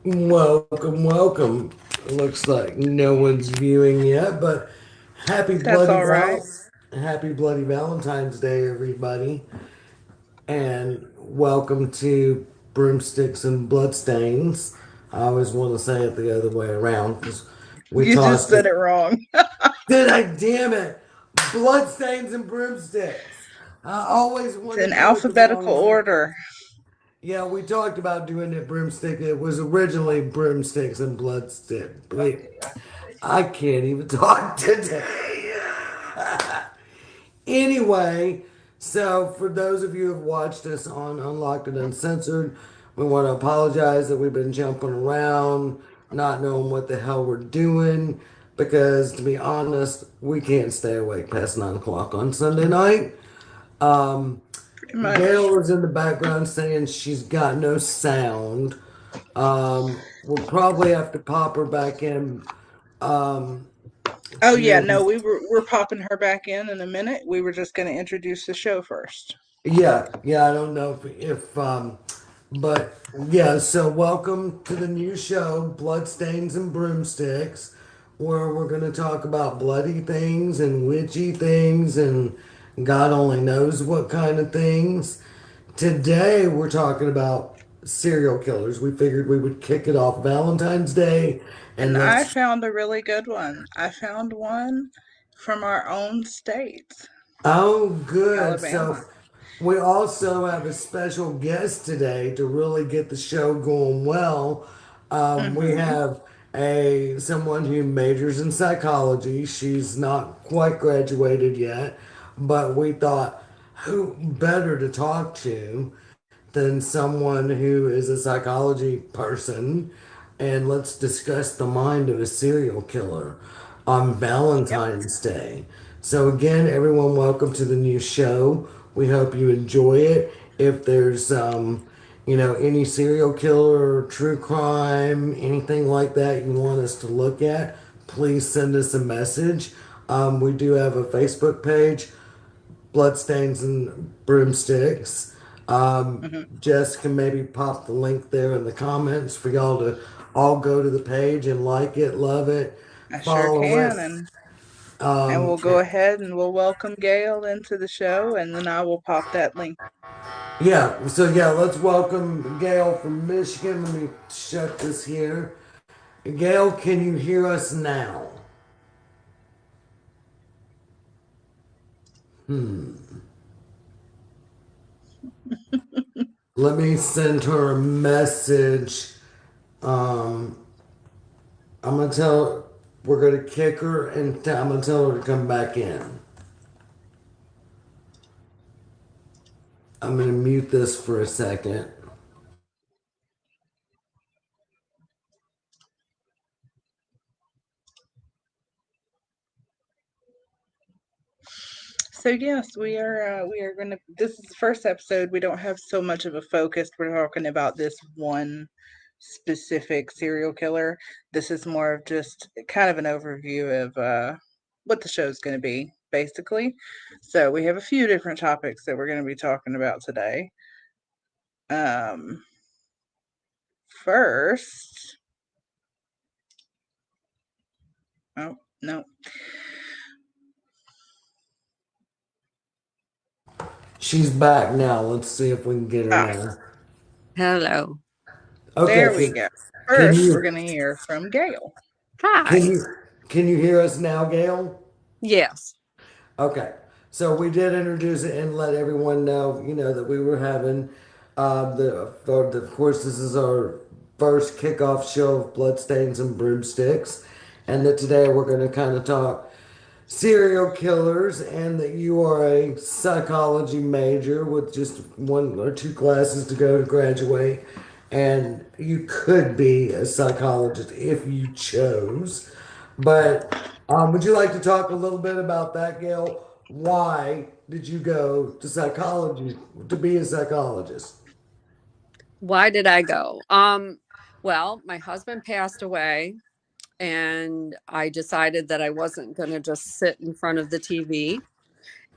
Welcome, welcome. It looks like no one's viewing yet, but That's all right. Happy Bloody Valentine's Day, everybody, and welcome to Broomsticks and Bloodstains. I always want to say it the other way around because we You just tossed said it. it wrong. Did I? Damn it! Bloodstains and Broomsticks. I always It's want to in do it the alphabetical wrong way. order. Yeah, we talked about doing it broomstick. It was originally broomsticks and bloodstick. I can't even talk today. Anyway, so for those of you who have watched us on Unlocked and Uncensored, we want to apologize that we've been jumping around, not knowing what the hell we're doing, because to be honest, we can't stay awake past 9 o'clock on Sunday night. Um, Pretty much. Gail was in the background saying she's got no sound. We'll probably have to pop her back in. Um, Oh yeah, here. no, we're popping her back in a minute. We were just going to introduce the show first. Yeah. I don't know but yeah. So welcome to the new show, Bloodstains and Broomsticks, where we're going to talk about bloody things and witchy things and God only knows what kind of things. Today we're talking about serial killers. We figured we would kick it off Valentine's Day and And I let's. found a really good one. I found one from our own state, Oh, good. So Alabama. we also have a special guest today to really get the show going well. We Mm-hmm. have a someone who majors in psychology. She's not quite graduated yet, but we thought who better to talk to than someone who is a psychology person, and let's discuss the mind of a serial killer on Yep. Valentine's Day. So, again, everyone, welcome to the new show. We hope you enjoy it. If there's, any serial killer or true crime, anything like that you want us to look at, please send us a message. We do have a Facebook page, Bloodstains and Broomsticks. Mm-hmm. Jess can maybe pop the link there in the comments for y'all to all go to the page and like it, love it, I sure follow it. can, and we'll go ahead and we'll welcome Gail into the show, and then I will pop that link. Yeah, let's welcome Gail from Michigan. Let me shut this here. Gail, can you hear us now? Let me send her a message. Um, I'm gonna tell we're gonna kick her and I'm gonna tell her to come back in. I'm gonna mute this for a second. So yes, we are going to. This is the first episode. We don't have so much of a focus. We're talking about this one specific serial killer. This is more of just kind of an overview of what the show's going to be, basically. So we have a few different topics that we're going to be talking about today. Um, First, oh no, She's back now. Let's see if we can get her ah, now. Hello. Okay, there we go. can First, we're you going to hear from Gail. can Hi. you can you hear us now, Gail? Yes. Okay. So we did introduce it and let everyone know, that we were having of course this is our first kickoff show of Bloodstains and Broomsticks, and that today we're going to kind of talk serial killers, and that you are a psychology major with just one or two classes to go to graduate, and you could be a psychologist if you chose. But would you like to talk a little bit about that, Gail? why did you go to psychology to be a psychologist? Why did I go? Well, my husband passed away and I decided that I wasn't going to just sit in front of the TV.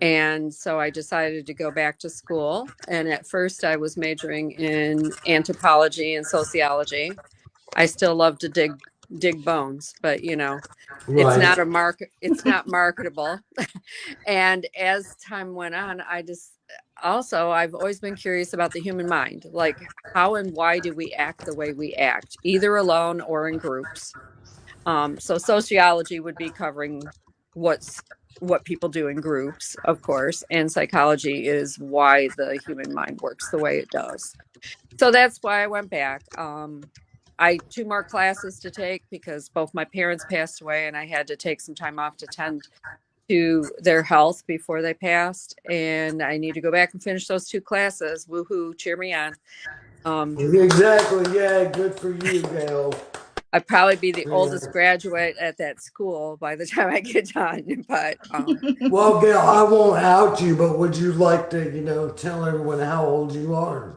And so I decided to go back to school. And at first I was majoring in anthropology and sociology. I still love to dig bones, but Right, it's not marketable. And as time went on, I've always been curious about the human mind, like how and why do we act the way we act, either alone or in groups. So sociology would be covering what's what people do in groups, of course, and psychology is why the human mind works the way it does. So that's why I went back. I two more classes to take because both my parents passed away and I had to take some time off to tend to their health before they passed. And I need to go back and finish those two classes. Woohoo, cheer me on. Um, exactly. Yeah, good for you, Gail. I'd probably be the Yeah. oldest graduate at that school by the time I get done. But Well, Gail, I won't out you, but would you like to, tell everyone how old you are?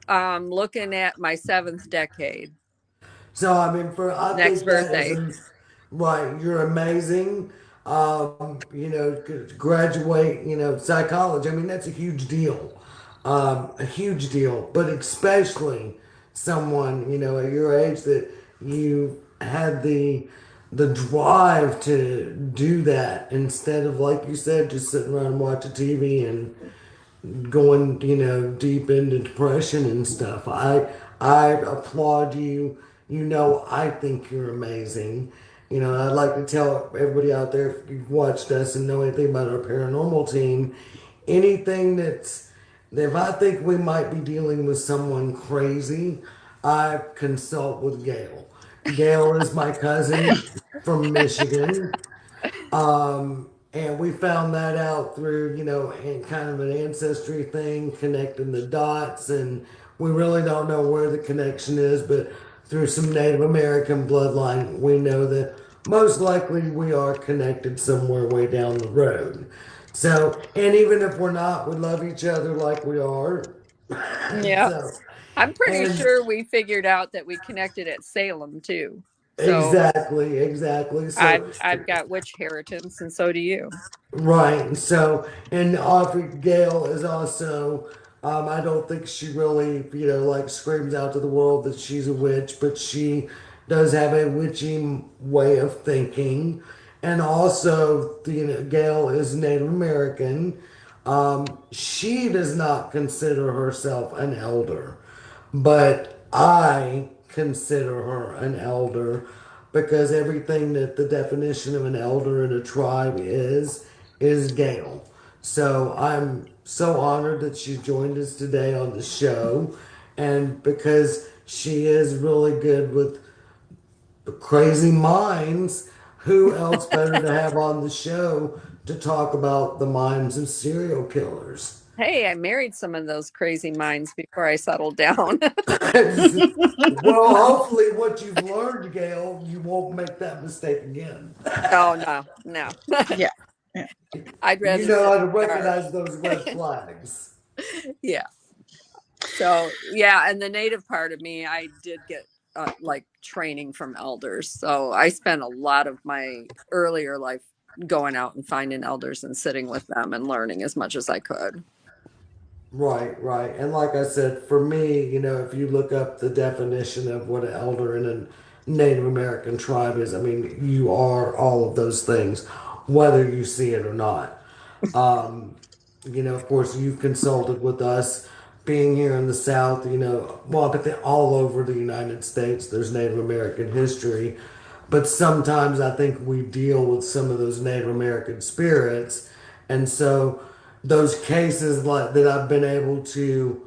I'm looking at my seventh decade, So, I mean, I next think that is birthday. right. You're amazing. To graduate, psychology. I mean, that's a huge deal. A huge deal. But especially someone, at your age that you had the drive to do that instead of, like you said, just sitting around and watching TV and going, deep into depression and stuff. I applaud you. I think you're amazing. I'd like to tell everybody out there if you've watched us and know anything about our paranormal team, anything if I think we might be dealing with someone crazy, I consult with Gail. Gail is my cousin from Michigan. And we found that out through, and kind of an ancestry thing, connecting the dots. And we really don't know where the connection is, but through some Native American bloodline, we know that most likely we are connected somewhere way down the road. So, and even if we're not, we love each other like we are. Yeah. So, I'm pretty and sure we figured out that we connected at Salem too. So exactly, exactly. So, I've got witch inheritance, and so do you. right. And so, and Audrey Gale is also, I don't think she really, like screams out to the world that she's a witch, but she does have a witchy way of thinking. And also, Gail is Native American. She does not consider herself an elder, but I consider her an elder because everything that the definition of an elder in a tribe is Gail. So I'm so honored that she joined us today on the show, and because she is really good with crazy minds, who else better to have on the show to talk about the minds of serial killers? Hey, I married some of those crazy minds before I settled down. Well, hopefully, what you've learned, Gail, you won't make that mistake again. Oh no, no. Yeah. Yeah. I'd You rather know sit how to in the dark. recognize those red flags. Yeah. So yeah, and the native part of me, I did get like training from elders. So I spent a lot of my earlier life going out and finding elders and sitting with them and learning as much as I could. Right, right. And like I said, for me, if you look up the definition of what an elder in a Native American tribe is, I mean, you are all of those things, whether you see it or not. Um, of course, you've consulted with us being here in the South, well, but all over the United States, there's Native American history. But sometimes I think we deal with some of those Native American spirits. And so those cases like that I've been able to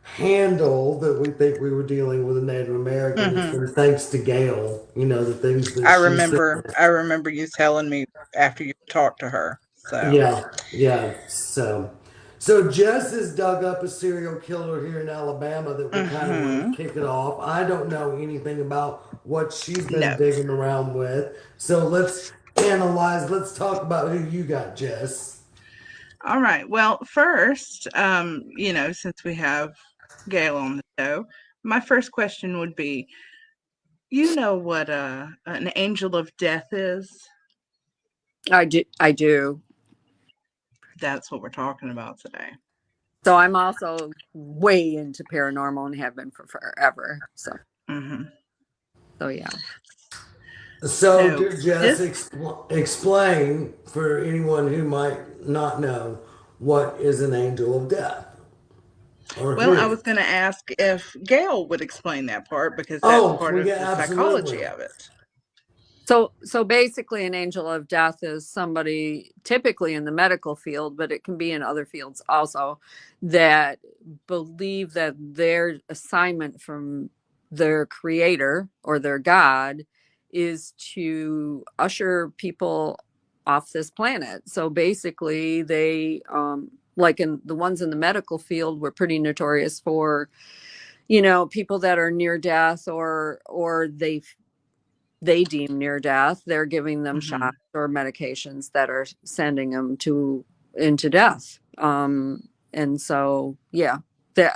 handle that we think we were dealing with a Native American, it's Hmm. been thanks to Gail, the things that I she said. remember. I remember you telling me after you talked to her. So. Yeah, yeah. So Jess has dug up a serial killer here in Alabama that we kind of want Hmm. to kick it off. I don't know anything about what she's been No. digging around with. So let's analyze. Let's talk about who you got, Jess. All right. Well, first, since we have Gail on the show, my first question would be, you know what an angel of death is? I do. That's what we're talking about today. So I'm also way into paranormal and have been for forever. So Hmm. so yeah. So, So dear Jess, this, explain for anyone who might not know what is an angel of death or well, I who. was going to ask if Gail would explain that part because that's Oh, part of yeah, the absolutely. psychology of it. So basically an angel of death is somebody typically in the medical field, but it can be in other fields also, that believe that their assignment from their creator or their God is to usher people off this planet. So basically they like in the ones in the medical field were pretty notorious for, people that are near death or they deem near death, they're giving them Hmm. shots or medications that are sending them into death. And so, yeah, the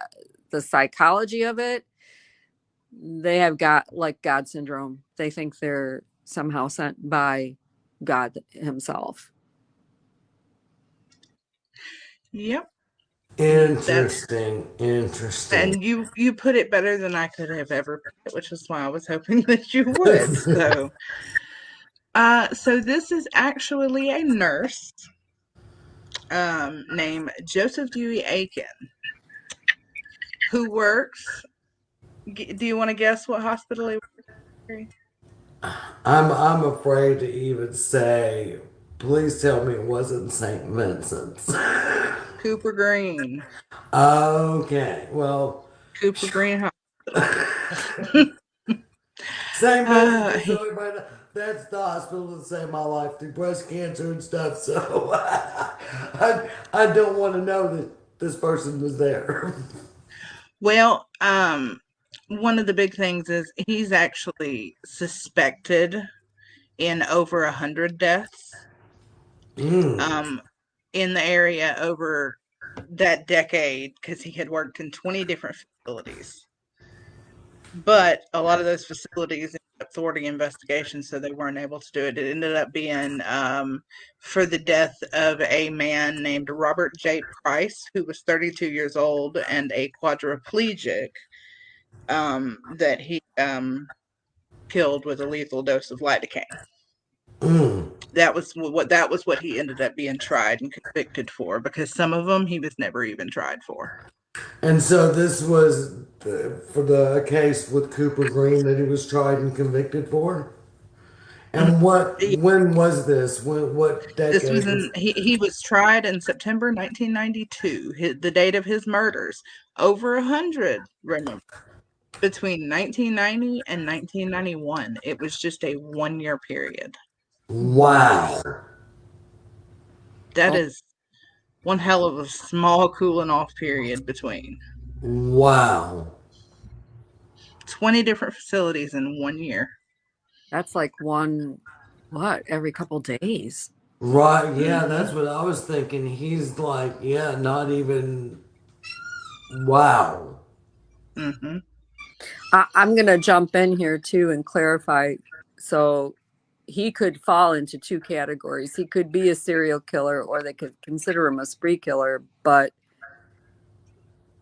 the psychology of it, they have got like God syndrome. They think they're somehow sent by God Himself. Yep. That's Interesting. Interesting. and you put it better than I could have ever put it, which is why I was hoping that you would. So this is actually a nurse named Joseph Dewey Aiken who works. Do you want to guess what hospital he works? I'm afraid to even say. Please tell me it wasn't St. Vincent's. Cooper Green. Okay, well, Cooper Green Hospital. St. Vincent, just He, so everybody knows, that's the hospital that saved my life through breast cancer and stuff. So I don't want to know that this person was there. well, one of the big things is he's actually suspected in over 100 deaths Mm. um, in the area over that decade because he had worked in 20 different facilities. But a lot of those facilities ended up thwarting investigations, so they weren't able to do it. It ended up being for the death of a man named Robert J. Price, who was 32 years old and a quadriplegic that he killed with a lethal dose of lidocaine. Mm. That was what he ended up being tried and convicted for because some of them he was never even tried for. And so this was for the case with Cooper Green that he was tried and convicted for. Mm. And when was this? What This was decade was? in he was tried in September 1992. The date of his murders, over 100. Remember, between 1990 and 1991, it was just a 1 year period. Wow. That Oh, is one hell of a small cooling off period between Wow. 20 different facilities in 1 year. that's like every couple days. Right, yeah, Hmm. that's what I was thinking. He's like, yeah, not even. Wow. Hmm. I'm going to jump in here too and clarify. So he could fall into two categories. He could be a serial killer, or they could consider him a spree killer. But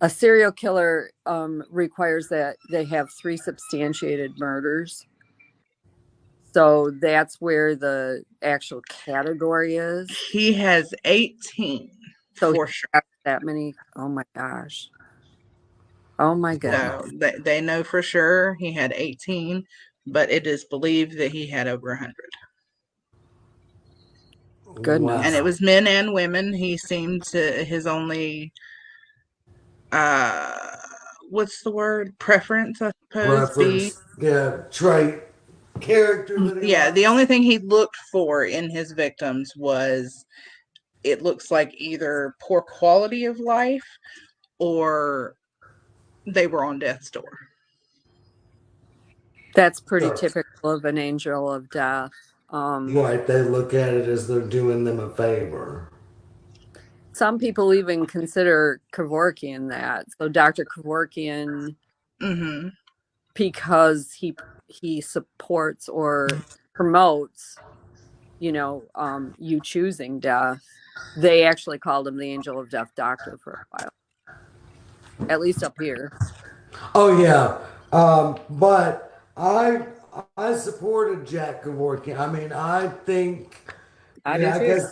a serial killer requires that they have three substantiated murders. So that's where the actual category is. He has 18 So he for sure. has that many. Oh my gosh. Oh my goodness. So they know for sure he had 18, but it is believed that he had over 100. And Goodness. it Wow. was men and women. He seemed to his only uh what's the word? Preference, I suppose, be Preference, yeah, trait, character that he yeah, the likes. only thing he looked for in his victims was it looks like either poor quality of life or they were on death's door. That's pretty So, typical of an angel of death. Right, they look at it as they're doing them a favor. Some people even consider Kevorkian that. So Dr. Kevorkian, Mm-hmm. because he supports or promotes, you choosing death. They actually called him the angel of death doctor for a while, at least up here. Oh yeah, but I supported Jack Kevorkian. I mean, I think, I do I too. guess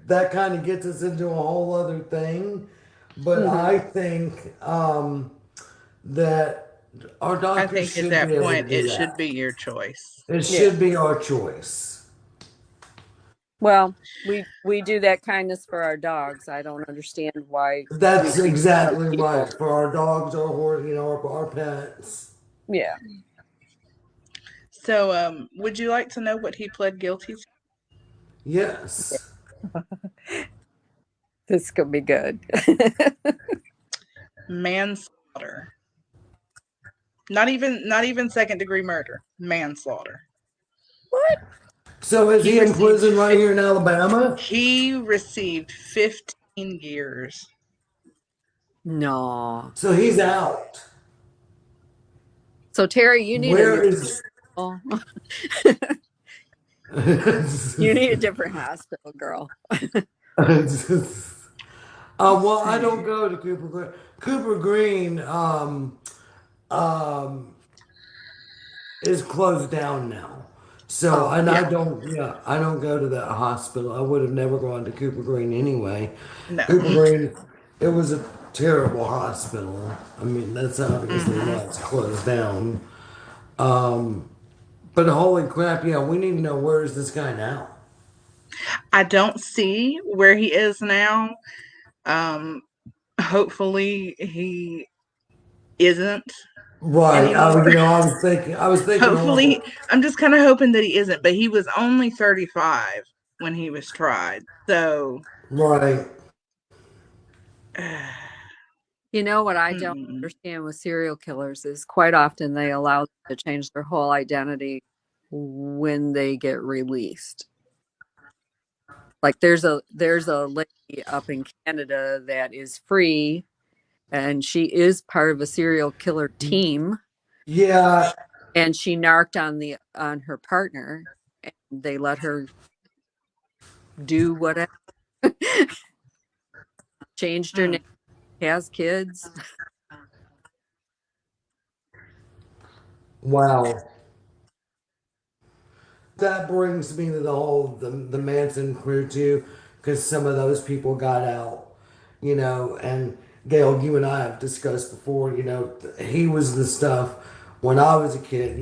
that kind of gets us into a whole other thing. But Hmm. I think that our I doctors think at should be that able to point do it should that. be your choice. It Yeah. should be our choice. Well, we do that kindness for our dogs. I don't understand why we That's can't other exactly people. right for our dogs, our horse, our pets. Yeah. So, would you like to know what he pled guilty to? Yes. This could be good. Manslaughter. Not even second degree murder. Manslaughter. What? So is He he in received prison right here in Alabama? he received 15 years. No. So he's out. So Terry, you need a new Where is? you need a different hospital, girl. Let's Well, I don't see. go to Cooper Green. Cooper Green um, is closed down now. So, Oh, and Yeah. I don't go to that hospital. I would have never gone to Cooper Green anyway. No. Cooper Green, it was a terrible hospital. I mean, that's obviously why Hmm. it's closed down. But holy crap, yeah, we need to know where is this guy now? I don't see where he is now. Um, hopefully he isn't Right. anymore. I was thinking Hopefully, horrible. I'm just kind of hoping that he isn't, but he was only 35 when he was tried. So, Right. you know what I don't mm, understand with serial killers is quite often they allow them to change their whole identity when they get released. Like there's a lady up in Canada that is free and she is part of a serial killer team Yeah. and she narked on her partner and they let her do whatever. Changed her name, mm. has kids. Wow. That brings me to the Manson crew too, because some of those people got out, and Gail, you and I have discussed before, he was the stuff when I was a kid,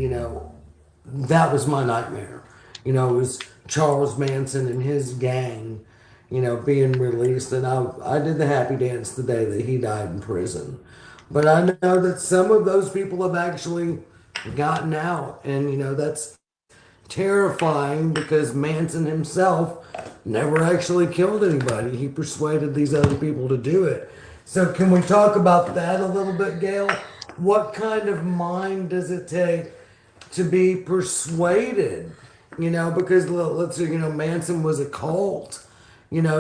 that was my nightmare. It was Charles Manson and his gang, being released, and I did the happy dance the day that he died in prison. But I know that some of those people have actually gotten out, and that's terrifying because Manson himself never actually killed anybody. He persuaded these other people to do it. So, can we talk about that a little bit, Gail? What kind of mind does it take to be persuaded? Because let's say, Manson was a cult,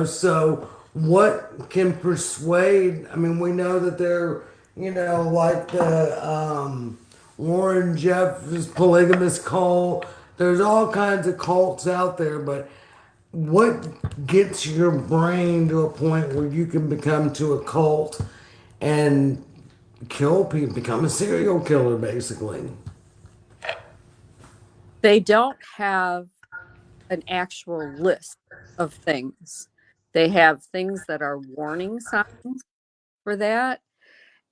so what can persuade? I mean, we know that they're, like the Warren Jeff's polygamous cult. There's all kinds of cults out there, but what gets your brain to a point where you can become to a cult and kill people, become a serial killer, basically? They don't have an actual list of things. They have things that are warning signs for that.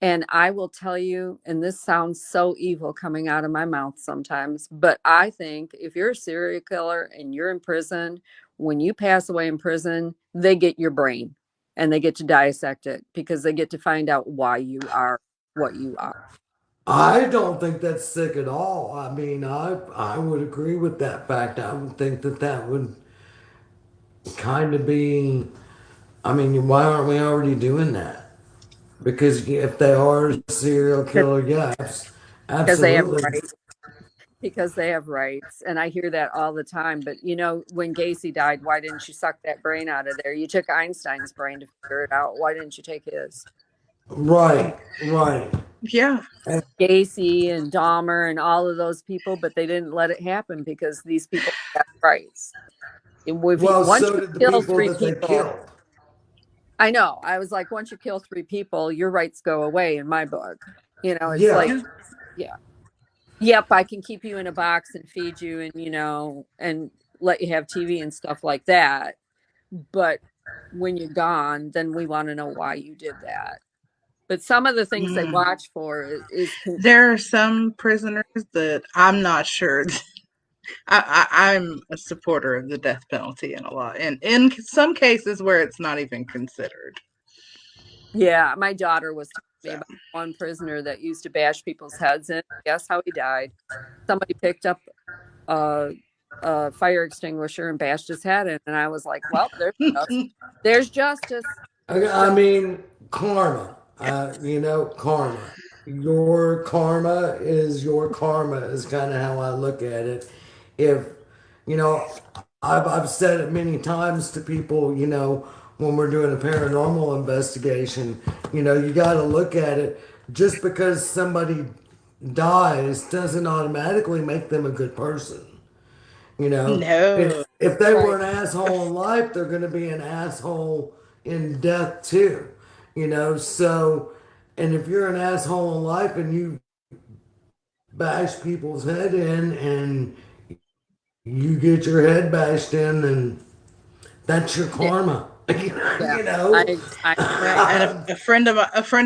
And I will tell you, and this sounds so evil coming out of my mouth sometimes, but I think if you're a serial killer and you're in prison, when you pass away in prison, they get your brain and they get to dissect it because they get to find out why you are what you are. I don't think that's sick at all. I mean, I would agree with that fact. I would think that that would kind of be. I mean, why aren't we already doing that? Because if they are a serial killer, yes, Because they have a absolutely. brain. because they have rights. And I hear that all the time. But when Gacy died, why didn't you suck that brain out of there? You took Einstein's brain to figure it out. Why didn't you take his? Right, right. Yeah. And, Gacy and Dahmer and all of those people, but they didn't let it happen because these people have rights. well, Once so you did the kill people three that they people, killed. I know. I was like, once you kill three people, your rights go away in my book. It's like, Yeah, yeah, yep, I can keep you in a box and feed you and, and let you have TV and stuff like that. But when you're gone, then we want to know why you did that. But some of the things they Mm. watch for is There are some prisoners that I'm not sure. I'm a supporter of the death penalty in a lot, and in some cases where it's not even considered. yeah, my daughter was telling me So about one prisoner that used to bash people's heads in. Guess how he died? Somebody picked up a, a fire extinguisher and bashed his head in, and I was like, "Well, there's justice. There's I justice." mean, karma. Karma. Your karma is your karma, is kind of how I look at it. If, I've said it many times to people, when we're doing a paranormal investigation, you got to look at it. Just because somebody dies doesn't automatically make them a good person. no, If they were Right. an asshole in life, they're going to be an asshole in death too. So, and if you're an asshole in life and you bash people's head in and you get your head bashed in, then that's your Yeah, karma. yeah. you know. I right. And a friend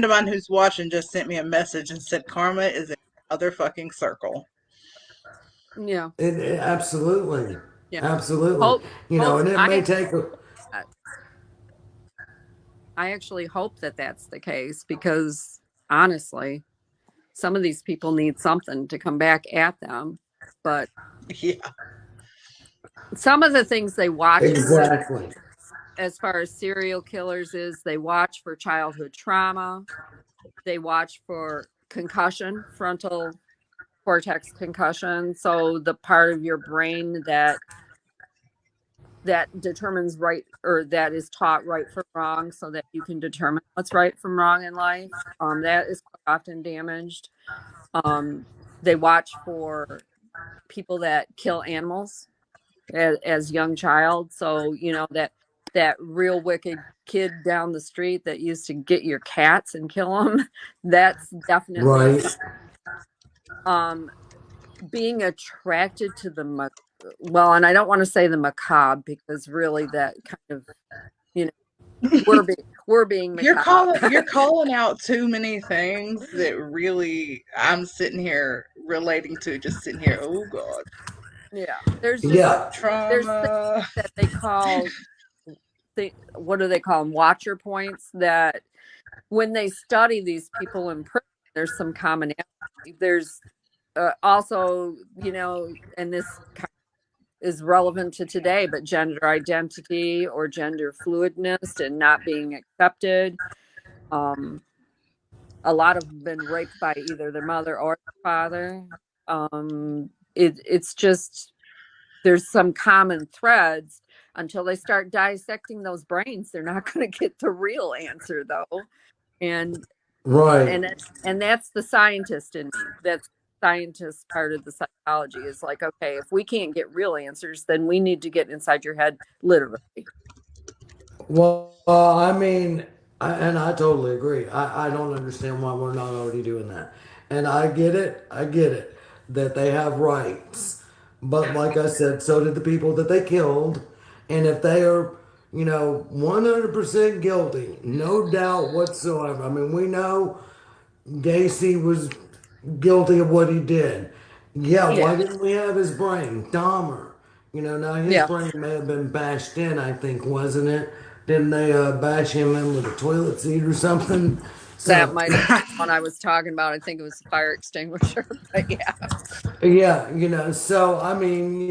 of mine who's watching just sent me a message and said karma is a motherfucking circle. yeah, Absolutely, yeah. absolutely. Hope, hope. And it may take a I actually hope that that's the case because honestly, some of these people need something to come back at them. But Yeah. some of the things they watch for, exactly. as far as serial killers, is they watch for childhood trauma, they watch for concussion, frontal cortex concussion. So the part of your brain that determines right, or that is taught right from wrong so that you can determine what's right from wrong in life, that is quite often damaged. They watch for people that kill animals as young child. So that real wicked kid down the street that used to get your cats and kill them. That's definitely a Right. um being attracted to well, and I don't want to say the macabre because really that kind of you know we're being macabre. You're calling out too many things that really I'm sitting here relating to, just sitting here, oh God. Yeah, Yeah. there's things Trauma. that they call what do they call them, watcher points, that when they study these people in prison, there's some commonality. There's also, and this is relevant to today, but gender identity or gender fluidness and not being accepted. Um, a lot have been raped by either their mother or their father. It's just there's some common threads. Until they start dissecting those brains, they're not going to get the real answer, though. And Right. that's the scientist in me. That's scientist part of the psychology, is like, okay, if we can't get real answers, then we need to get inside your head, literally. Well, I mean, and I totally agree. I don't understand why we're not already doing that. And I get it. I get it that they have rights. But like I said, so did the people that they killed. And if they are, 100% guilty, no doubt whatsoever. I mean, we know Gacy was guilty of what he did. Yeah, why Yeah, didn't we have his brain? Dahmer. Now his yeah, brain may have been bashed in, I think, wasn't it? Didn't they bash him in with a toilet seat or something? that So, might have been what I was talking about. I think it was the fire extinguisher, but yeah, yeah, so I mean,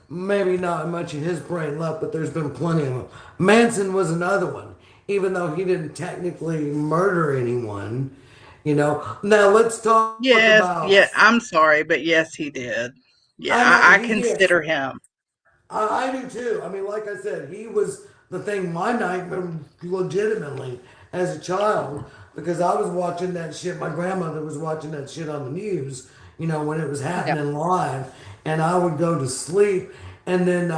maybe not much of his brain left, but there's been plenty of them. Manson was another one, even though he didn't technically murder anyone. Now let's talk Yes, about. yeah, I'm sorry, but yes, he did. Yeah, I know I he did. consider him. I do too. I mean, like I said, he was the thing. My nightmare, legitimately, as a child, because I was watching that shit. My grandmother was watching that shit on the news. When it was Yeah. happening live, and I would go to sleep. And then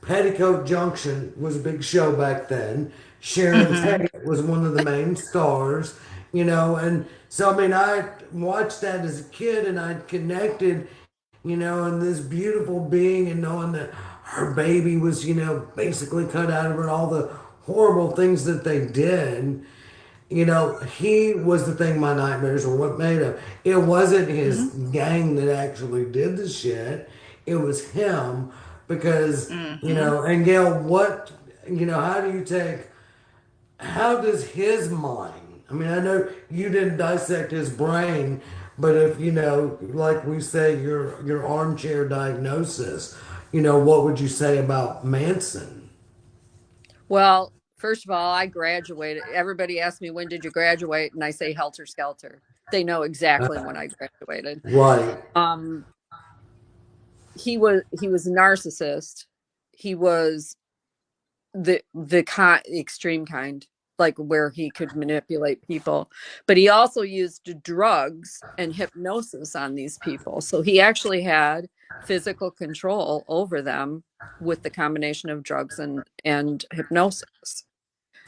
Petticoat Junction was a big show back then. Sharon Hmm. Tate was one of the main stars. And so I mean, I watched that as a kid, and I connected and this beautiful being, and knowing that her baby was, basically cut out of her, and all the horrible things that they did. He was the thing my nightmares were what made him. It wasn't his Hmm. gang that actually did the shit, it was him. Because, Hmm. and Gail, how do you take how does his mind? I mean, I know you didn't dissect his brain, but if like we say, your armchair diagnosis, what would you say about Manson? Well, first of all, I graduated. Everybody asks me, when did you graduate? And I say helter skelter. They know exactly when I graduated. Right, Um, he was a narcissist. He was the extreme kind, like where he could manipulate people, but he also used drugs and hypnosis on these people. So he actually had physical control over them with the combination of drugs and hypnosis.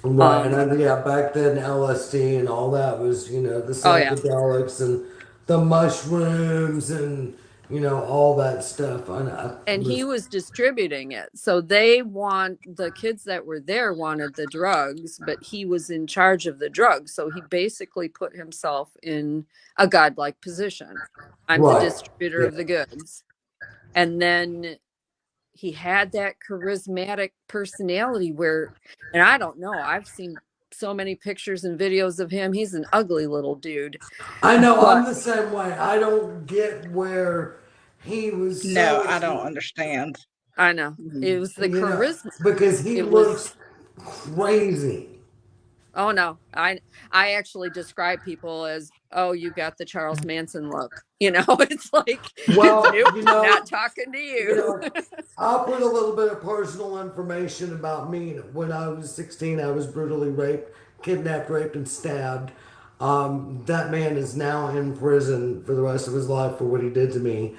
right, and um yeah, back then LSD and all that was the oh yeah. psychedelics and the mushrooms and all that stuff. I And he was was distributing it, so the kids that were there wanted the drugs, but he was in charge of the drugs, so he basically put himself in a godlike position. I'm the right, distributor yeah. of the goods. And then he had that charismatic personality where, and I don't know, I've seen so many pictures and videos of him. He's an ugly little dude, I know I'm but the same way. I don't get where he was No, so I don't understand. I know it Mm. was the you know, charisma. because he It was, looks crazy. oh no, I actually describe people as, oh, you got the Charles Manson look. It's like, Well, nope, not talking to you you. know, I'll put a little bit of personal information about me. When I was 16, I was brutally raped, kidnapped, raped, and stabbed. That man is now in prison for the rest of his life for what he did to me.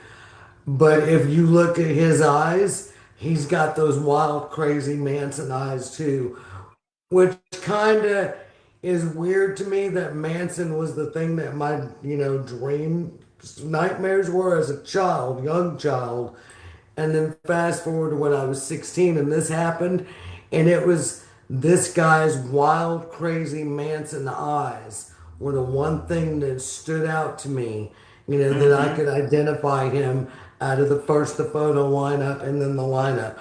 But if you look at his eyes, he's got those wild, crazy Manson eyes too, which kind of is weird to me that Manson was the thing that my, dream nightmares were as a child, young child. And then fast forward to when I was 16 and this happened, and it was this guy's wild, crazy Manson eyes were the one thing that stood out to me, that I Hmm. could identify him out of the photo lineup and then the lineup.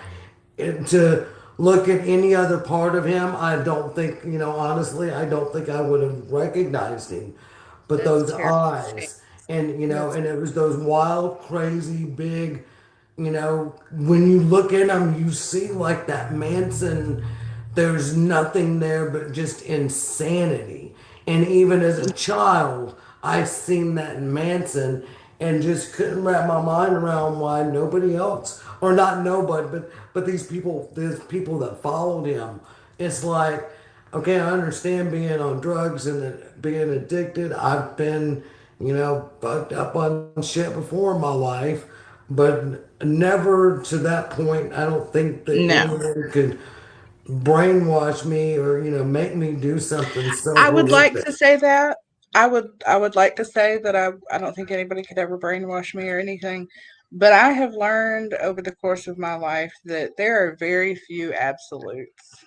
To look at any other part of him, I don't think, honestly, I don't think I would have recognized him. But That's those terrible. eyes, and That's and it was those wild, crazy, big, when you look at him, you see like that Manson. There's nothing there but just insanity. And even as a child, I seen that in Manson and just couldn't wrap my mind around why nobody else, or not nobody, but these people that followed him. It's like, okay, I understand being on drugs and being addicted. I've been, fucked up on shit before in my life, but never to that point. I don't think that No. anyone could brainwash me or make me do something so I would like to horrific. say that. I would like to say that I don't think anybody could ever brainwash me or anything. But I have learned over the course of my life that there are very few absolutes.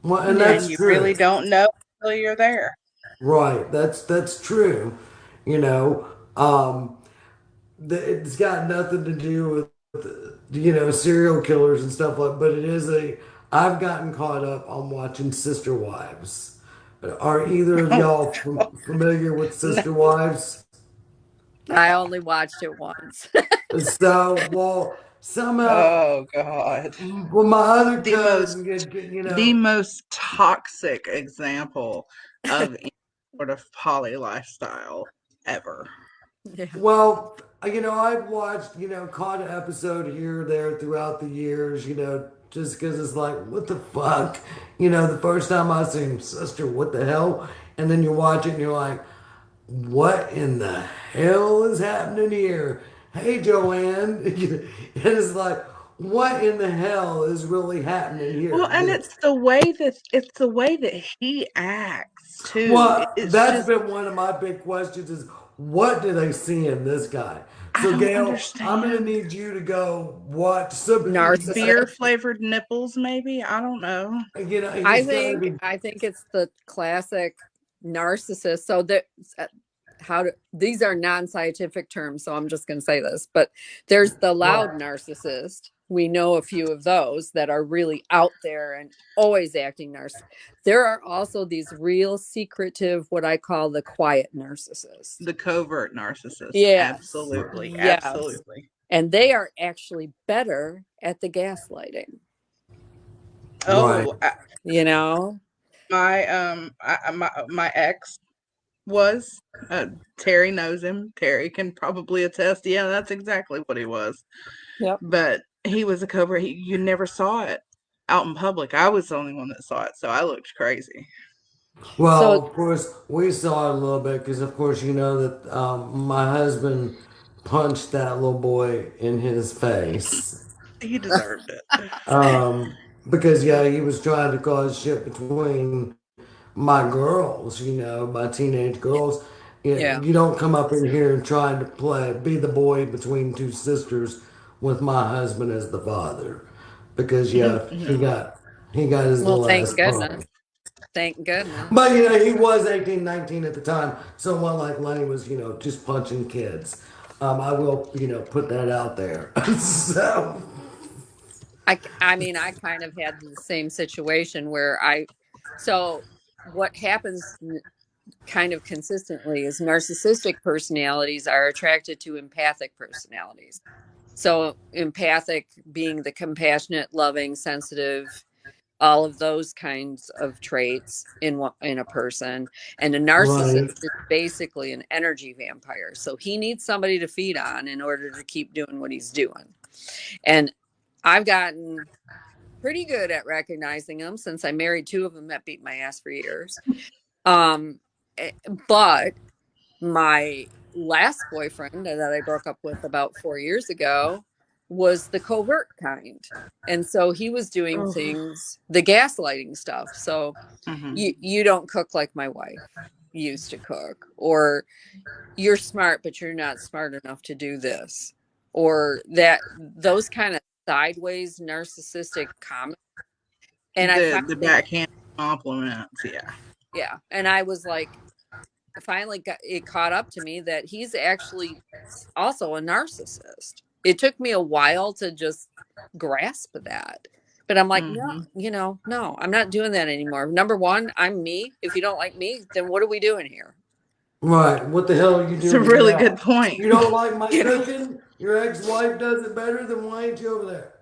Well, and And that's you true. really don't know until you're there. Right. That's true. You know, um, it's got nothing to do with serial killers and stuff like. But it is a. I've gotten caught up on watching Sister Wives. Are either of Oh, y'all familiar with no. Sister Wives? I only watched it once. So, well, somehow, Oh God. well, my other The most cousin, the most toxic example of sort of poly lifestyle ever. Yeah. Well, I've watched, caught an episode here or there throughout the years, just because it's like, what the fuck? The first time I seen Sister, what the hell? And then you watch it and you're like, what in the hell is happening here? Hey, Joanne. And it's like, what in the hell is really happening here? Well, and it's the way that he acts too. Well, It's that's just been one of my big questions is what do they see in this guy? I So don't Gail, I'm gonna understand. need you to go watch some of these. Narcissist. Beer flavored nipples, maybe. I don't know. He's gotta be I think it's the classic narcissist. So that these are non-scientific terms, so I'm just going to say this, but there's the loud right. narcissist. We know a few of those that are really out there and always acting narcissist. There are also these real secretive, what I call the quiet narcissists. The covert narcissist. Yes. Absolutely. Yes. Absolutely. And they are actually better at the gaslighting. Oh, my ex was Terry knows him. Terry can probably attest. Yeah, that's exactly what he was. Yep. But he was a covert. You never saw it out in public. I was the only one that saw it, so I looked crazy. Well, of course, we saw it a little bit because, of course, you know that my husband punched that little boy in his face. He deserved it. Because he was trying to cause shit between my girls, my teenage girls. Yeah. You don't come up in here and try to be the boy between two sisters with my husband as the father, because he got his Well, little thank ass goodness. pumped. Thank goodness. But he was 18, 19 at the time, so it wasn't like Lenny was just punching kids. I will put that out there. So I mean, I kind of had the same situation where so what happens kind of consistently is narcissistic personalities are attracted to empathic personalities. So empathic being the compassionate, loving, sensitive, all of those kinds of traits in a person. And a narcissist right, is basically an energy vampire. So he needs somebody to feed on in order to keep doing what he's doing. And I've gotten pretty good at recognizing them since I married two of them that beat my ass for years. But my last boyfriend that I broke up with about 4 years ago was the covert kind. And so he was doing things, the gaslighting stuff. So you don't cook like my wife used to cook, or you're smart, but you're not smart enough to do this, or those kind of sideways narcissistic comments. And the backhand compliments, yeah. And I was like, finally it caught up to me that he's actually also a narcissist. It took me a while to just grasp that, but I'm like, no, I'm not doing that anymore. Number one, I'm me. If you don't like me, then what are we doing here? right. What the hell are you doing? It's a really good point. You don't like my cooking? Your ex-wife does it better. Then why ain't you over there?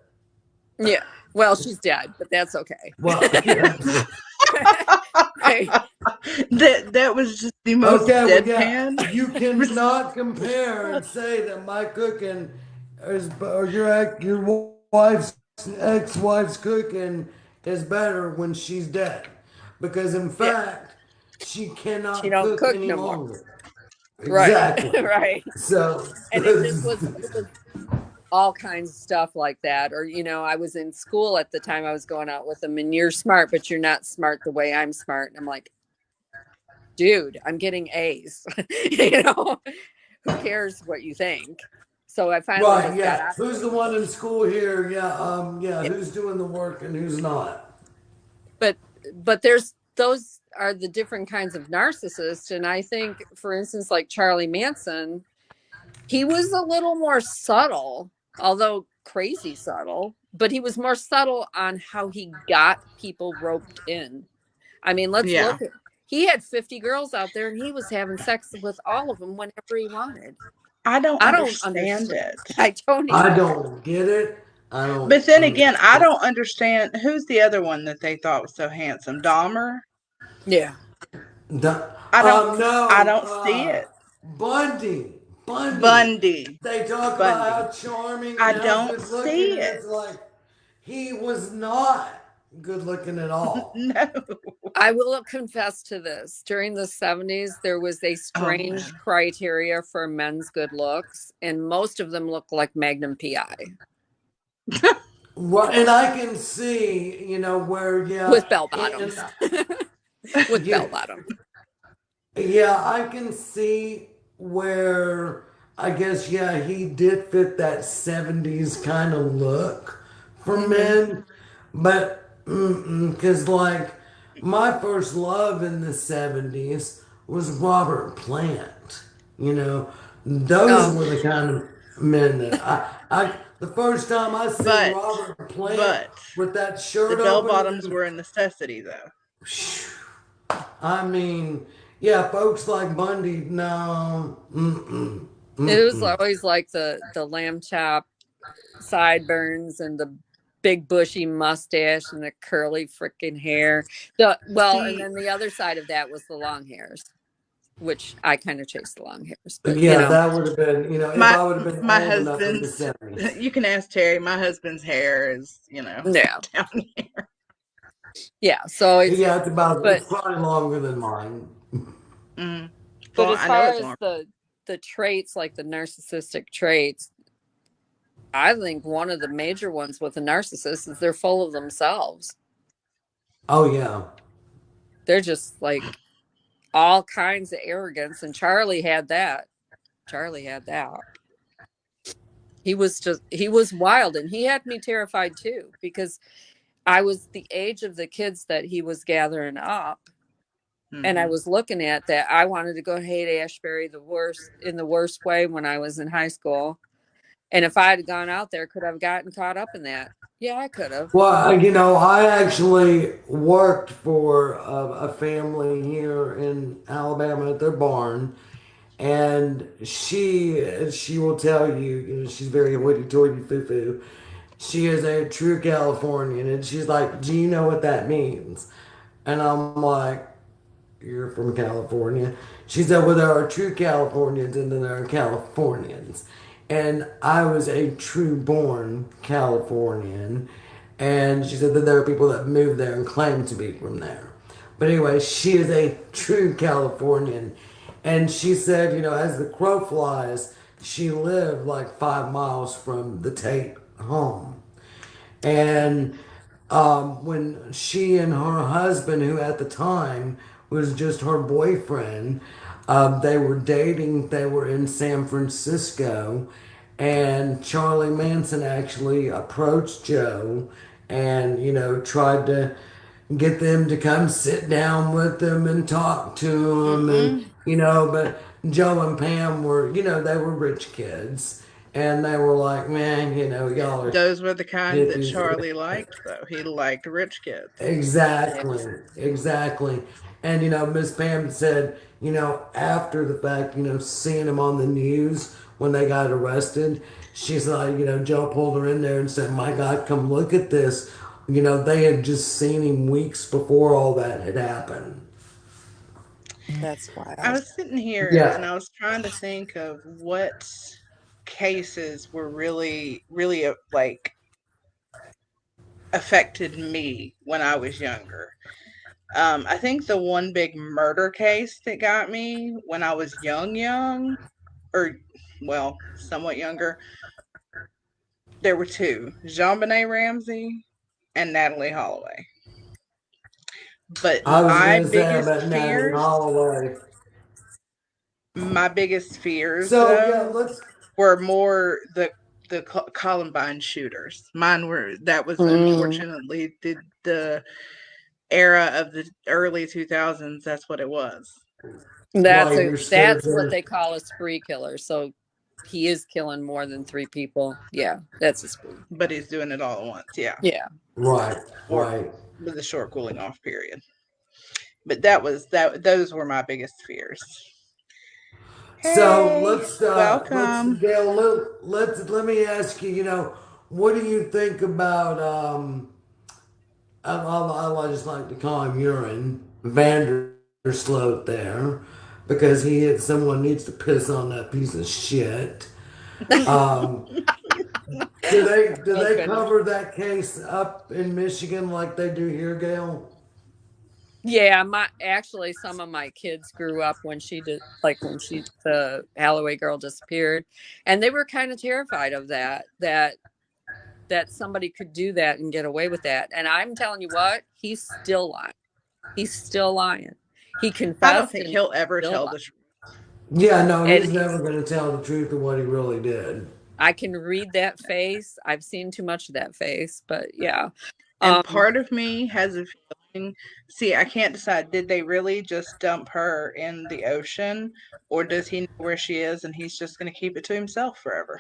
Yeah. Well, she's dead, but that's okay. Well, yeah. That was just the most deadpan. You cannot compare and say that my cooking or your wife's ex-wife's cooking is better when she's dead, because in fact she cannot cook any longer. Exactly. Right. So and it was all kinds of stuff like that. Or, I was in school at the time I was going out with them, and you're smart, but you're not smart the way I'm smart. And I'm like, dude, I'm getting A's. Who cares what you think? So I finally got out. Who's the one in school here? Who's doing the work and who's not? But those are the different kinds of narcissists. And I think, for instance, like Charlie Manson, he was a little more subtle, although crazy subtle, but he was more subtle on how he got people roped in. I mean, let's look at, he had 50 girls out there and he was having sex with all of them whenever he wanted. I don't understand it. I don't get it. But then again, I don't understand who's the other one that they thought was so handsome. Dahmer? Yeah. The, I don't I no, don't see it. Bundy, Bundy. Bundy. They talk about Bundy. how charming and I how don't good looking, see and it. it's like he was not good looking at all. No. I will confess to this. During the 70s, there was a Oh strange man. criteria for men's good looks, and most of them look like Magnum PI Right, and I can see, where, yeah, with bell and bottoms. With yeah, bell bottoms. yeah, I can see where I guess, yeah, he did fit that 70s kind of look for Hmm. men, but because, like, my first love in the 70s was Robert Plant. You know, those Oh, were the kind of men that the first time I seen But Robert Plant but with that the shirt bell open, bottoms were a necessity though. I mean, yeah, folks like Bundy, no, mm-mm, it was mm-mm. always like the lamb chop sideburns and the big bushy mustache and the curly freaking hair. And See, then the other side of that was the long hairs, which I kind of chased the long hairs, but Yeah, that would have been, if my I would have been my old enough in the husband's 70s. you can ask Terry, my husband's hair is, yeah, down here. yeah. So Yeah, but it's probably longer than mine. Mm. but Well, as I know far it's as long. the traits, like the narcissistic traits, I think one of the major ones with a narcissist is they're full of themselves. Oh, yeah. They're just like all kinds of arrogance, and Charlie had that. Charlie had that. He was wild, and he had me terrified too, because I was the age of the kids that he was gathering up, and I Hmm. was looking at that. I wanted to go hate Ashbury the worst way when I was in high school. And if I had gone out there, could I have gotten caught up in that? Yeah, I could have. Well, I actually worked for a family here in Alabama at their barn, and she will tell you, she's very hoity-toity, foo-foo. She is a true Californian, and she's like, "Do you know what that means?" And I'm like, "You're from California." She said, "Well, there are true Californians and then there are Californians." And I was a true born Californian. And she said that there are people that moved there and claim to be from there. But anyway, she is a true Californian. And she said, as the crow flies, she lived like 5 miles from the Tate home. And when she and her husband, who at the time was just her boyfriend, they were dating, they were in San Francisco, and Charlie Manson actually approached Joe and, tried to get them to come sit down with them and talk to them. And, Mm-mm. but Joe and Pam were, they were rich kids. And they were like, man, y'all are Those were the kind that hippies. Charlie liked, though. He liked rich kids. Yeah. Exactly, exactly. And Miss Pam said, after the fact, seeing him on the news when they got arrested, she's like, Joe pulled her in there and said, "My God, come look at this." They had just seen him weeks before all that had happened. That's I wild. was sitting here and Yeah. I was trying to think of what cases were really, really like affected me when I was younger. I think the one big murder case that got me when I was young, or well, somewhat younger, there were two: JonBenet Ramsey and Natalie Holloway. But I was going to say about Natalie Holloway. my biggest fears So, yeah, though let's. were more the Columbine shooters. Mine were that was Mm, unfortunately the era of the early 2000s. That's what it was. Right, you're still that's what there. they call a spree killer. So he is killing more than three people. Yeah, that's a spree. But he's doing it all at once, yeah, Yeah. Right, or right. with a short cooling off period. But that was that. Those were my biggest fears. So Hey, welcome. Gail, let me ask you, what do you think about I just like to call him urine, Vanderpump? slope there because someone needs to piss on that piece of shit. Um, do Oh they goodness. cover that case up in Michigan like they do here, Gail? Yeah, my actually some of my kids grew up when she did, like when the Alloway girl disappeared, and they were kind of terrified of that somebody could do that and get away with that. And I'm telling you what, he's still lying. He's still lying. He I don't confessed think and he's he'll ever still tell lying. the truth. Yeah, no, And he's never going to tell the truth of what he really did. I can read that face. I've seen too much of that face, but yeah. And Um, part of me has a feeling, see, I can't decide, did they really just dump her in the ocean, or does he know where she is and he's just going to keep it to himself forever?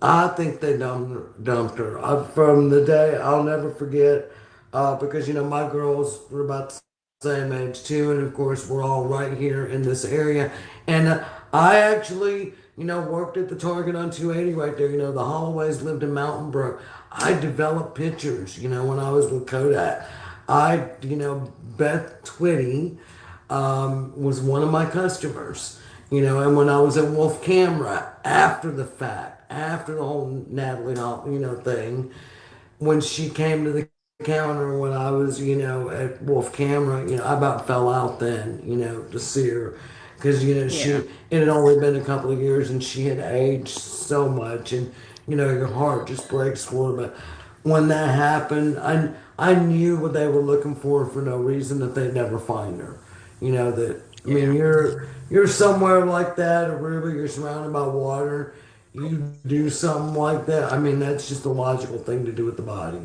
I think they dumped her. From the day I'll never forget, because my girls were about the same age too, and of course we're all right here in this area. And I actually, worked at the Target on 280 right there. The Holloways lived in Mountain Brook. I developed pictures. When I was with Kodak, Beth Twitty was one of my customers. And when I was at Wolf Camera, after the fact, after the whole Natalie, thing, when she came to the counter when I was, at Wolf Camera, I about fell out then, to see her. Because, Yeah. it had only been a couple of years and she had aged so much. And, your heart just breaks for her. But when that happened, I knew what they were looking for no reason that they'd never find her. I mean, Yeah. you're somewhere like that, Aruba, you're surrounded by water, you do something like that. I mean, that's just a logical thing to do with the body.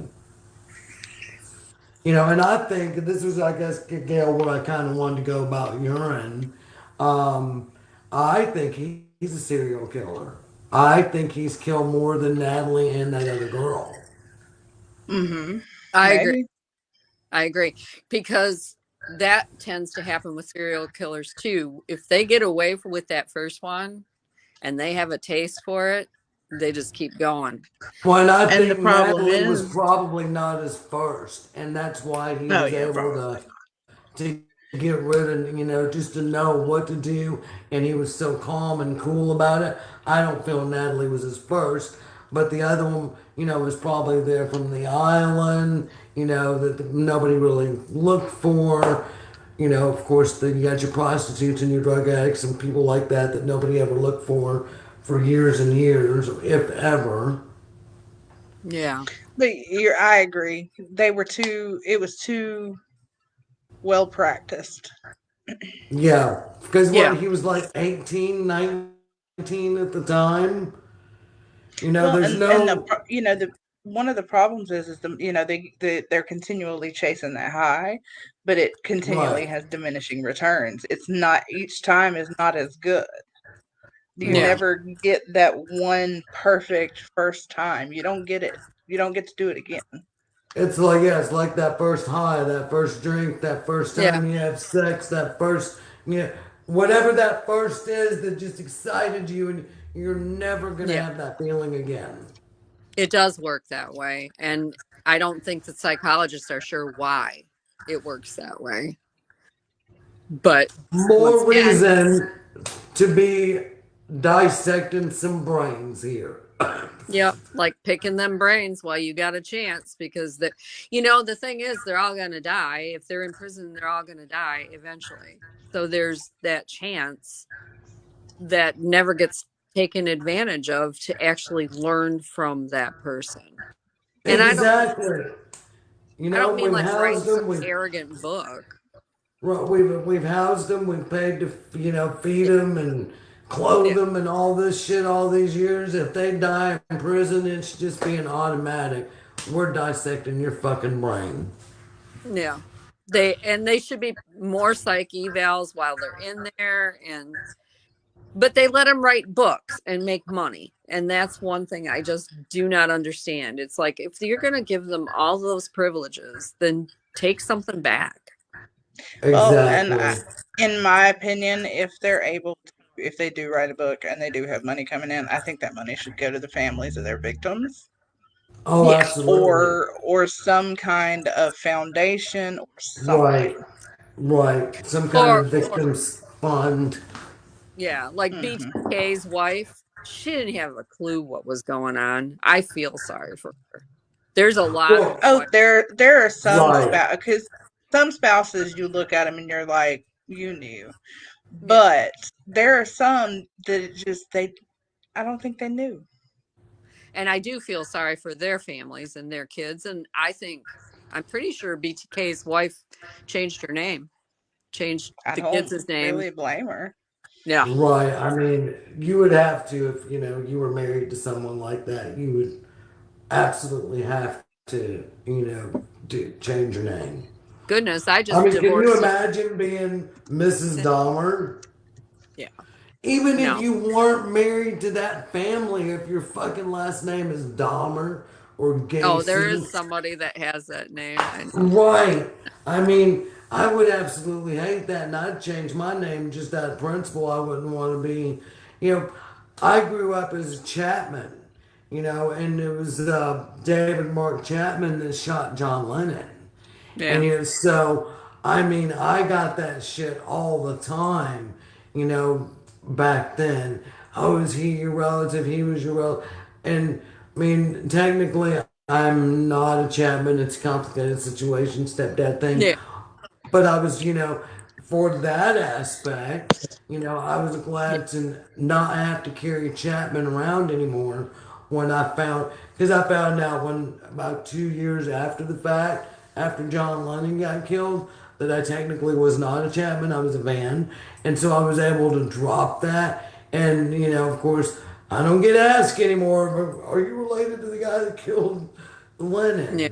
And I think this was, I guess, Gail, where I kind of wanted to go about urine. Um, I think he's a serial killer. I think he's killed more than Natalie and that other girl. Mm-hmm. I agree. Maybe. I agree because that tends to happen with serial killers too. If they get away with that first one and they have a taste for it, they just keep going. Well, and I And the think problem Natalie was is, probably not his first, and that's why he oh was yeah, able probably. to get rid of, just to know what to do, and he was so calm and cool about it. I don't feel Natalie was his first, but the other one, was probably there from the island, that nobody really looked for. Of course, then you got your prostitutes and your drug addicts and people like that nobody ever looked for years and years, if ever. Yeah. But I agree. It was too well practiced. Yeah, because Yeah. what he was like 18, 19 at the time. Well, There's and no the one of the problems is they're continually chasing that high, but it continually right. has diminishing returns. It's not, each time is not as good. You Yeah. Right. never get that one perfect first time. You don't get it. You don't get to do it again. It's like, yeah, it's like that first high, that first drink, that first Yeah. time you have sex, that first, whatever that first is that just excited you, and you're never gonna Yeah. have that feeling again. It does work that way. And I don't think the psychologists are sure why it works that way. But once More again, reason to be dissecting some brains here. yep, like picking them brains while you got a chance because the thing is they're all going to die. If they're in prison, they're all going to die eventually. So there's that chance that never gets taken advantage of to actually learn from that person. And Exactly. I don't mean We've like write housed some them. arrogant book. We've housed them. We've paid to feed Yeah. them and clothe Yeah. them and all this shit all these years. If they die in prison, it's just being automatic. We're dissecting your fucking brain. Yeah. They should be more psych evals while they're in there, but they let them write books and make money. And that's one thing I just do not understand. It's like if you're going to give them all those privileges, then take something back. Well, and Exactly. in my opinion, if they do write a book and they do have money coming in, I think that money should go to the families of their victims, Oh, Yeah. absolutely. or some kind of foundation or Right. something. Right. Some kind or of victims fund. yeah, like Hmm. BTK's wife, she didn't have a clue what was going on. I feel sorry for her. There's a lot of Well, Oh, wives. there are some right. spouse because some spouses you look at them and you're like, you knew, Yeah. but there are some that just they. I don't think they knew. And I do feel sorry for their families and their kids. And I'm pretty sure BTK's wife changed her name, changed I the don't kids' name. really blame her. Yeah. Right. I mean, you would have to, if you were married to someone like that, you would absolutely have to, change your name. Goodness, I I just mean, can you divorced. imagine being Mrs. Dahmer? Yeah. Even if No. you weren't married to that family, if your fucking last name is Dahmer or Oh, there is Gacy, somebody that has that name. I know. right. I mean, I would absolutely hate that, and I'd change my name just out of principle. I wouldn't want to be, you know, I grew up as a Chapman, and it was David Mark Chapman that shot John Lennon. And Yeah. so, I mean, I got that shit all the time, back then. Oh, is he your relative? He was your relative. And I mean, technically, I'm not a Chapman. It's a complicated situation, stepdad thing. Yeah. But I was, for that aspect, I was Yeah. glad to not have to carry Chapman around anymore when because I found out when about 2 years after the fact, after John Lennon got killed, that I technically was not a Chapman, I was a Van. And so I was able to drop that. And, of course, I don't get asked anymore, but are you related to the guy that killed Yeah. Lennon?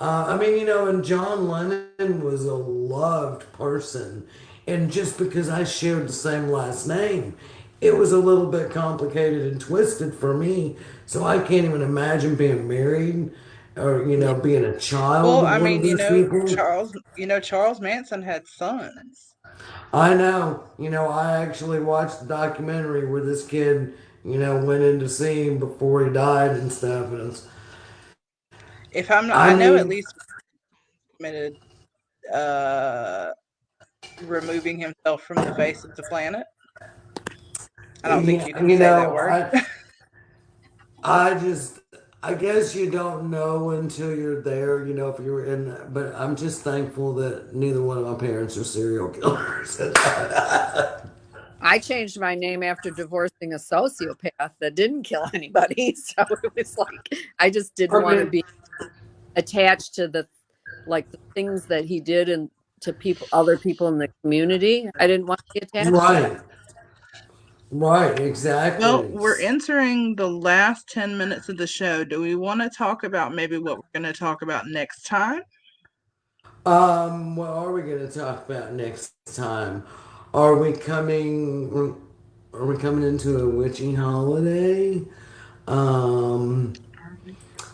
I mean, and John Lennon was a loved person. And just because I shared the same last name, it was a little bit complicated and twisted for me. So I can't even imagine being married or, Yeah. being a child Well, of I one of mean, these people. Charles Manson had sons. I know. I actually watched the documentary where this kid, went in to see him before he died and stuff. And If I'm not, I I know at mean, least committed uh removing himself from the face of the planet. I don't think you yeah, can say that word. I just, I guess you don't know until you're there, if you're in, but I'm just thankful that neither one of my parents are serial killers. I changed my name after divorcing a sociopath that didn't kill anybody. So it was like I just didn't I want to mean, be attached to the things that he did and to people, other people in the community. I didn't want to be attached to that. right, right, Well, exactly. we're entering the last 10 minutes of the show. Do we want to talk about maybe what we're going to talk about next time? What are we going to talk about next time? Are we coming, are we coming into a witchy holiday? Um,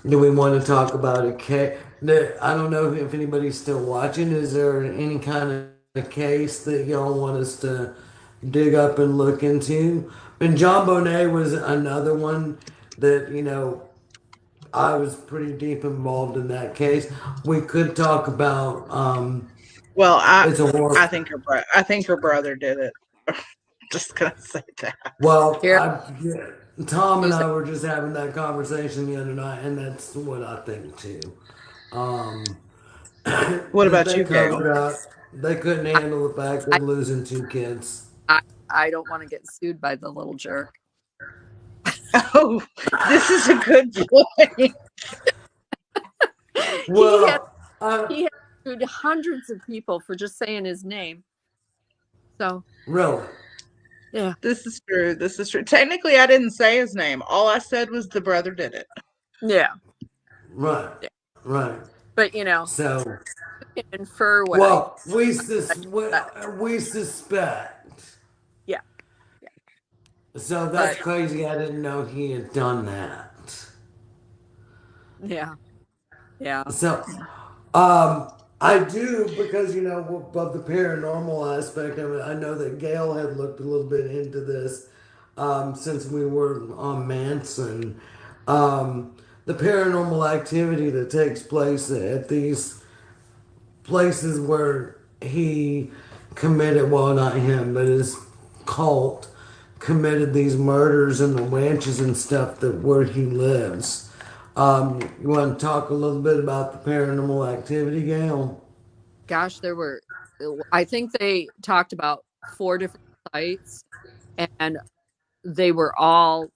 Do we want to talk about a case? I don't know if anybody's still watching. Is there any kind of case that y'all want us to dig up and look into? And John Bonet was another one that, I was pretty deep involved in that case. We could talk about, Well, it's a war. I think her brother did it. Just gonna say that. Well, Here, yeah, Tom and use I it. were just having that conversation the other night, and that's what I think too. Um, What that about they you, Gail? covered up. They couldn't I, handle the fact I, of losing two kids. I, I don't want to get sued by the little jerk. Oh, this is a good point. he has Well, he has sued hundreds of people for just saying his name. So really, yeah, This is true. This is true. Technically, I didn't say his name. All I said was the brother did it. yeah, right, yeah. right. But So, you can infer what I. well, we suspect. Yeah, yeah. So that's But crazy. I didn't know he had done that. yeah, yeah, So, um, I do because of the paranormal aspect of it. I know that Gail had looked a little bit into this since we were on Manson. The paranormal activity that takes place at these places where he committed, well, not him, but his cult committed these murders in the ranches and stuff that where he lives. You want to talk a little bit about the paranormal activity, Gail? Gosh, there were, I think they talked about 4 different sites, and they were all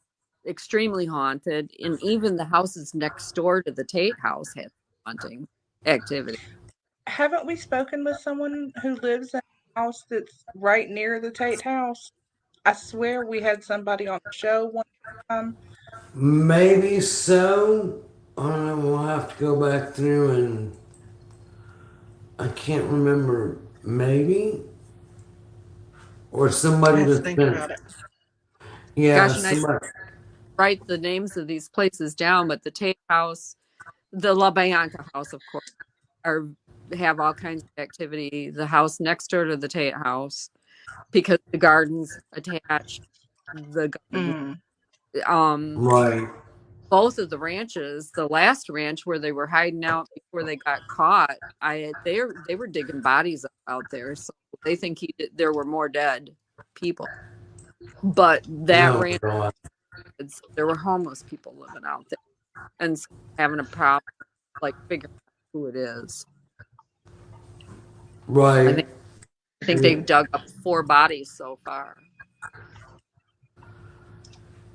extremely haunted. And even the houses next door to the Tate house had haunting activity. Haven't we spoken with someone who lives in a house that's right near the Tate house? I swear we had somebody on the show one time. Maybe so. I don't know. We'll have to go back through and I can't remember. Maybe or I somebody have to that's think been. about it. Yeah, Gosh, and I somebody. write the names of these places down, but the Tate house, the La Bianca house, of course, are have all kinds of activity. The house next door to the Tate house, because the gardens attached, the garden, Mm. um, Right. both of the ranches, the last ranch where they were hiding out before they got caught, they were digging bodies up out there, so they think there were more dead people. But that Oh ranch, God. there were homeless people living out there, and so having a problem like figuring out who it is. I Right. think I think they've dug up 4 bodies so far.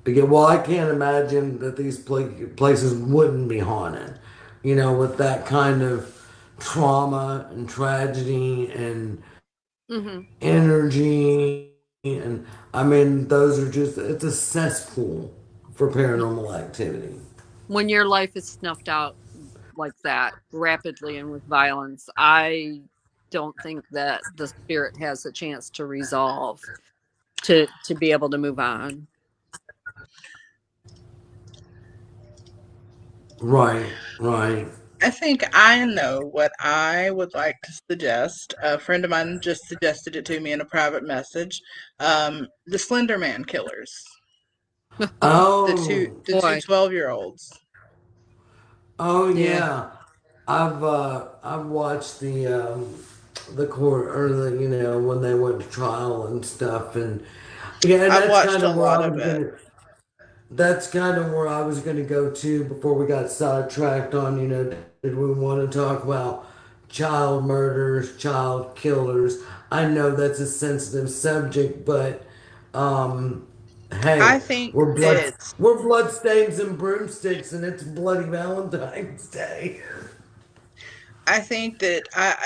Because, well, I can't imagine that these places wouldn't be haunted. You know, with that kind of trauma and tragedy and Hmm. energy. And I mean, those are just, it's a cesspool for paranormal activity. When your life is snuffed out like that rapidly and with violence, I don't think that the spirit has a chance to resolve to be able to move on. Right, right. I think I know what I would like to suggest. A friend of mine just suggested it to me in a private message. The Slender Man killers, Oh, the two Boy, 12-year-olds. oh yeah, yeah. I've watched the court or the when they went to trial and stuff and yeah, and I've watched a lot of it. that's kind of where I was gonna go to before we got sidetracked on, did we want to talk about child murders, child killers? I know that's a sensitive subject, but I hey, think we're blood that we're bloodstains and broomsticks and it's bloody Valentine's Day.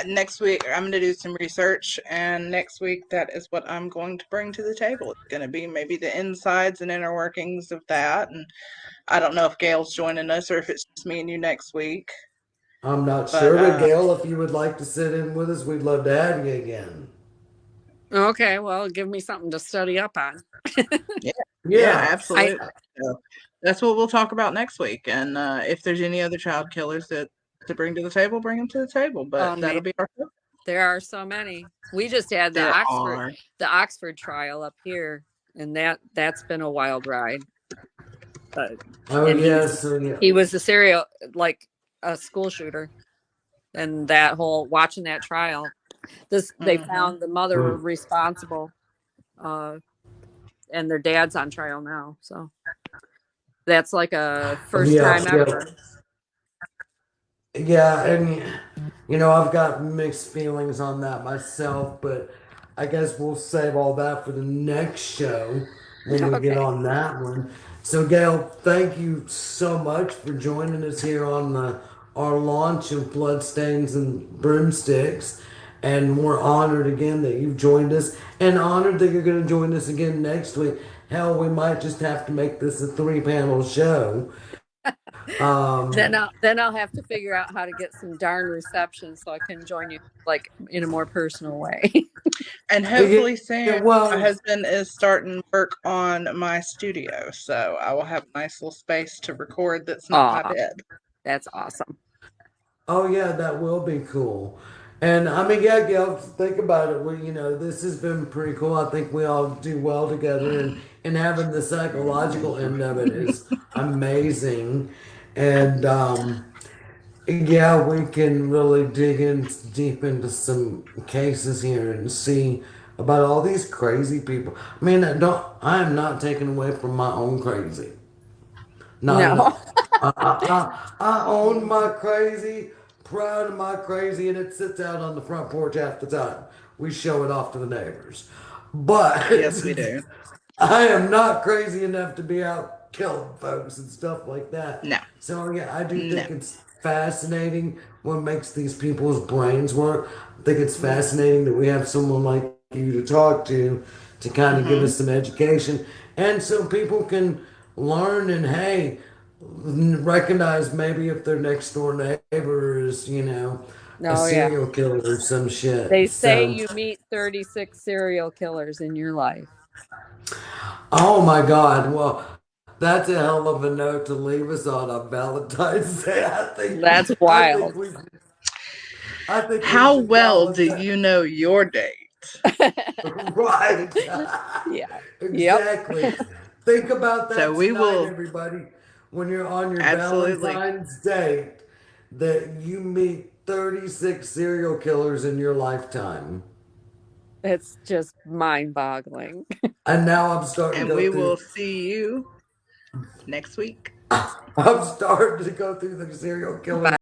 next week I'm going to do some research, and next week that is what I'm going to bring to the table. It's going to be maybe the insides and inner workings of that. And I don't know if Gail's joining us or if it's just me and you next week. I'm not But sure, but Gail, if you would like to sit in with us, we'd love to have you again. okay, well, give me something to study up on. yeah, yeah, Yeah. I absolutely. So that's what we'll talk about next week. And if there's any other child killers that to bring to the table, bring them to the table. But Oh man, that'll be our focus. there are so many. We just had There are. The Oxford trial up here, and that's been a wild ride. But Oh and yes, oh yeah. he was a serial, like a school shooter, and that whole watching that trial, this they Hmm. found the mother Mm. responsible, uh and their dad's on trial now, so that's like a first Yeah, time yeah. ever. Yeah, and I've got mixed feelings on that myself, but I guess we'll save all that for the next show when we get Okay. on that one. So, Gail, thank you so much for joining us here on our launch of Bloodstains and Broomsticks. And we're honored again that you've joined us, and honored that you're going to join us again next week. Hell, we might just have to make this a 3-panel show. Um, Then I'll have to figure out how to get some darn reception so I can join you like in a more personal way. And yeah, hopefully soon, my well, husband is starting work on my studio, so I will have a nice little space to record that's not my Aw, bed. that's awesome. oh yeah, that will be cool. And I mean, yeah, Gail, think about it. This has been pretty cool. I think we all do well together, and having the psychological end of it is amazing. And Yeah, we can really dig in deep into some cases here and see about all these crazy people. I mean, I am not taking away from my own crazy. Not at No. all. I own my crazy, proud of my crazy, and it sits out on the front porch half the time. We show it off to the neighbors. But Yes, we do. I am not crazy enough to be out killing folks and stuff like that. No, So yeah, I do no. think it's fascinating what makes these people's brains work. I think it's fascinating that we have someone like you to talk to kind of give Mm-hmm. us some education, and so people can learn and hey, recognize maybe if their next door neighbor is a Oh, yeah. serial killer or some They shit. say So you meet 36 serial killers in your life. oh my God. Well, that's a hell of a note to leave us on Valentine's Day. That's I think wild. we, I think we How should call well it do that. you know your date? Right. Yeah. Yep. Exactly. Think about So that we tonight, will everybody. When you're on your absolutely. Valentine's date, that you meet 36 serial killers in your lifetime. It's just mind-boggling. And now I'm starting to And go we will through. see you next week. I'm starting to go through the serial killer